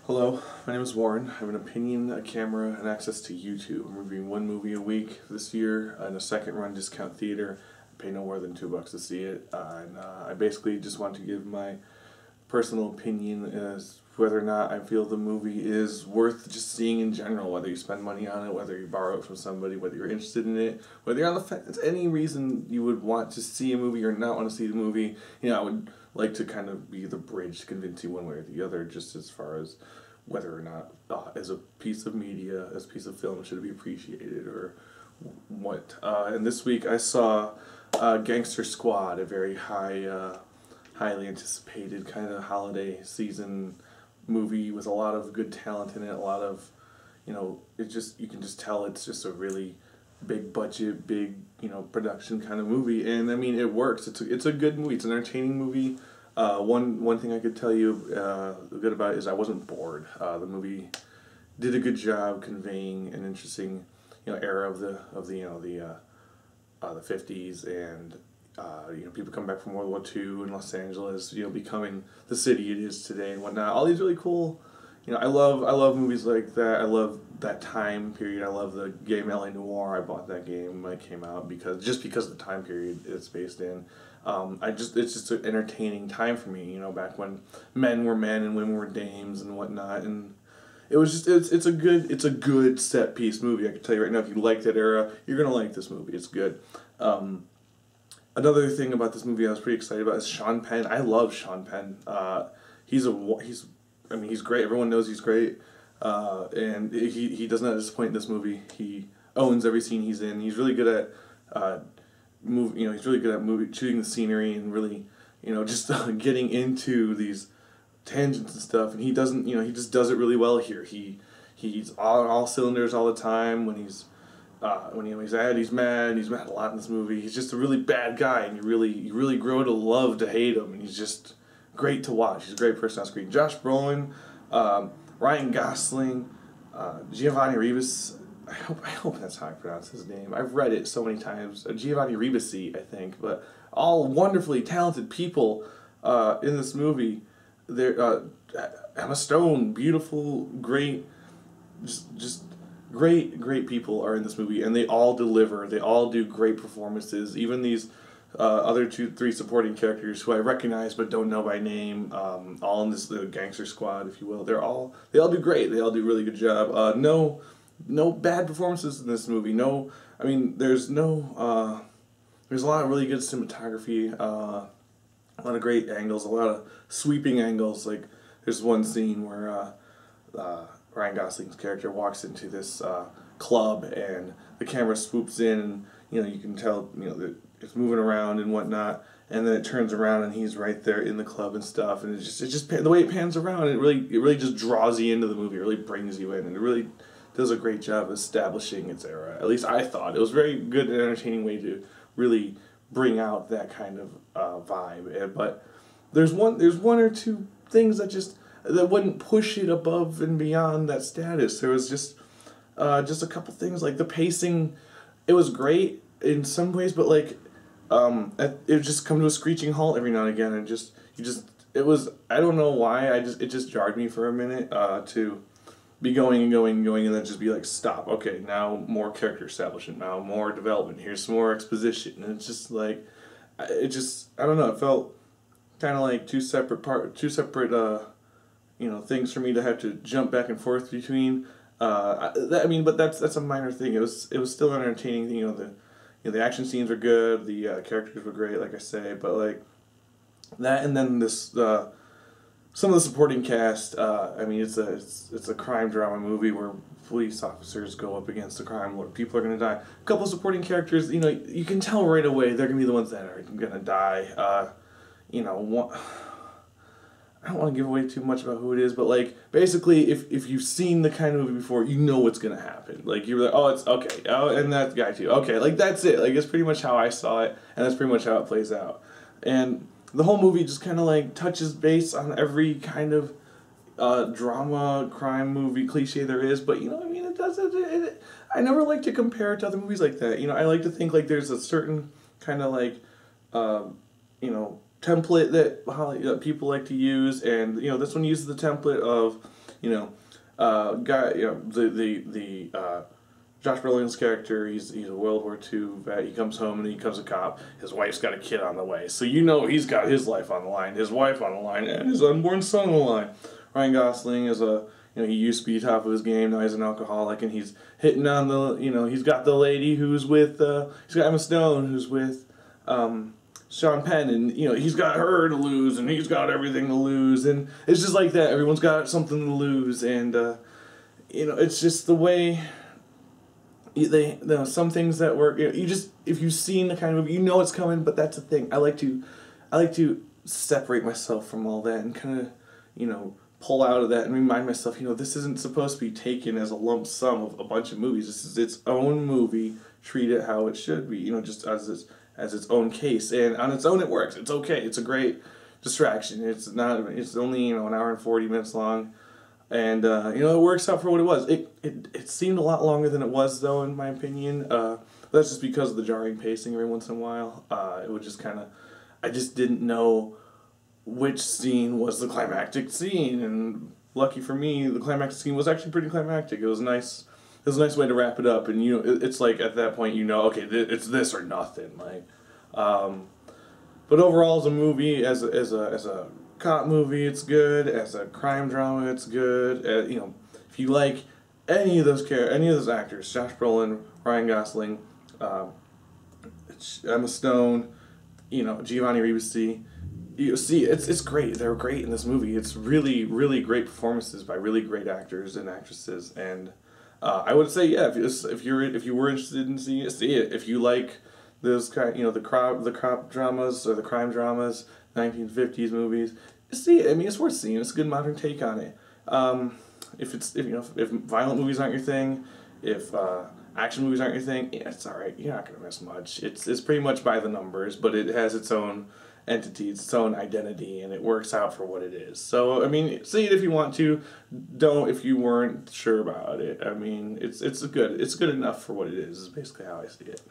Hello, my name is Warren. I have an opinion, a camera, and access to YouTube. I'm reviewing one movie a week this year in a second-run discount theater. I pay no more than $2 to see it, and I basically just want to give my personal opinion as whether or not I feel the movie is worth just seeing in general, whether you spend money on it, whether you borrow it from somebody, whether you're interested in it, whether you're on the fence, any reason you would want to see a movie or not want to see the movie. I would like to kind of be the bridge to convince you one way or the other, just as far as whether or not as a piece of media, as a piece of film, should it be appreciated or what. And this week I saw Gangster Squad, a very highly anticipated kind of holiday season movie with a lot of good talent in it, a lot of, you can just tell it's just a really big budget, big, production kind of movie, and I mean, it works. It's a good movie. It's an entertaining movie. One thing I could tell you good about it is I wasn't bored. The movie did a good job conveying an interesting, era of the 50s, and people come back from World War II in Los Angeles, becoming the city it is today and whatnot. All these really cool, I love movies like that. I love that time period. I love the game LA Noire. I bought that game when it came out because of the time period it's based in. It's just an entertaining time for me, back when men were men and women were dames and whatnot, and it was just it's a good set piece movie. I can tell you right now, if you like that era, you're gonna like this movie. It's good. Another thing about this movie I was pretty excited about is Sean Penn. I love Sean Penn. He's great. Everyone knows he's great, and he does not disappoint in this movie. He owns every scene he's in. He's really good at he's really good at shooting the scenery and really, just getting into these tangents and stuff. And he doesn't, he just does it really well here. He's on all cylinders all the time. When he's he's mad a lot in this movie. He's just a really bad guy, and you really grow to love to hate him. And he's just great to watch. He's a great person on screen. Josh Brolin, Ryan Gosling, Giovanni Ribisi. I hope that's how I pronounce his name. I've read it so many times. Giovanni Ribisi, I think. But all wonderfully talented people in this movie. They're Emma Stone, beautiful, great, just great people are in this movie, and they all deliver. They all do great performances. Even these other 2-3 supporting characters who I recognize but don't know by name, all in this little gangster squad, if you will. They all do great. They all do a really good job. No bad performances in this movie. There's a lot of really good cinematography, a lot of great angles, a lot of sweeping angles. Like, there's one scene where Ryan Gosling's character walks into this club, and the camera swoops in, and you can tell that it's moving around and whatnot, and then it turns around and he's right there in the club and stuff, and it just the way it pans around, it really just draws you into the movie. It really brings you in, and it really does a great job of establishing its era. At least I thought it was a very good and entertaining way to really bring out that kind of vibe. But there's one or two things that wouldn't push it above and beyond that status. There was just a couple things, like the pacing. It was great in some ways, but it would just come to a screeching halt every now and again, and it was, I don't know why, it just jarred me for a minute to be going and going and going, and then just be like, stop, okay, now more character establishment, now more development, here's some more exposition, and it's just like, I don't know, it felt kind of like two separate things for me to have to jump back and forth between. But that's a minor thing. It was still an entertaining thing. The action scenes are good. The characters were great, like I say. But that, and then this some of the supporting cast. It's a crime drama movie where police officers go up against a crime where people are going to die. A couple of supporting characters. You can tell right away they're going to be the ones that are going to die. I don't want to give away too much about who it is, but basically, if you've seen the kind of movie before, you know what's gonna happen. You're like, oh, it's okay, oh, and that guy too, okay, that's it. It's pretty much how I saw it, and that's pretty much how it plays out. And the whole movie just kind of touches base on every kind of drama, crime movie cliche there is, but it does it. I never like to compare it to other movies like that. I like to think there's a certain kind of template that people like to use, and this one uses the template of you know, guy, you know, the Josh Brolin's character, he's a World War II vet. He comes home and he becomes a cop. His wife's got a kid on the way, so you know he's got his life on the line, his wife on the line, and his unborn son on the line. Ryan Gosling is a, you know, he used to be top of his game. Now he's an alcoholic, and he's hitting on the, you know, he's got the lady who's with, he's got Emma Stone who's with Sean Penn, and you know he's got her to lose, and he's got everything to lose, and it's just like that. Everyone's got something to lose, and you know, it's just the way. There are some things that work. You know, you just, if you've seen the kind of movie, you know it's coming. But that's the thing. I like to separate myself from all that and kind of, you know, pull out of that and remind myself, you know, this isn't supposed to be taken as a lump sum of a bunch of movies. This is its own movie. Treat it how it should be. You know, just as its own case, and on its own it works. It's okay. It's a great distraction. It's not. It's only, you know, an hour and 40 minutes long. And, you know, it works out for what it was. It seemed a lot longer than it was, though, in my opinion. That's just because of the jarring pacing every once in a while. It would just kind of... I just didn't know which scene was the climactic scene. And lucky for me, the climactic scene was actually pretty climactic. It was nice. It was a nice way to wrap it up. And, you know, it's like, at that point, you know, okay, it's this or nothing. Like, but overall, as a movie, as a cop movie, it's good. As a crime drama, it's good. You know, if you like any of those actors, Josh Brolin, Ryan Gosling, Emma Stone, you know, Giovanni Ribisi, you see, it's great. They're great in this movie. It's really, really great performances by really great actors and actresses. And I would say, yeah, if you were interested in seeing it, see it. If you like those kind, you know, the cop dramas or the crime dramas, 1950s movies, see it. I mean, it's worth seeing. It's a good modern take on it. If violent movies aren't your thing, if action movies aren't your thing, yeah, it's all right. You're not gonna miss much. It's pretty much by the numbers, but it has its own entity, its own identity, and it works out for what it is. So I mean, see it if you want to. Don't if you weren't sure about it. I mean, it's good. It's good enough for what it is. Is basically how I see it.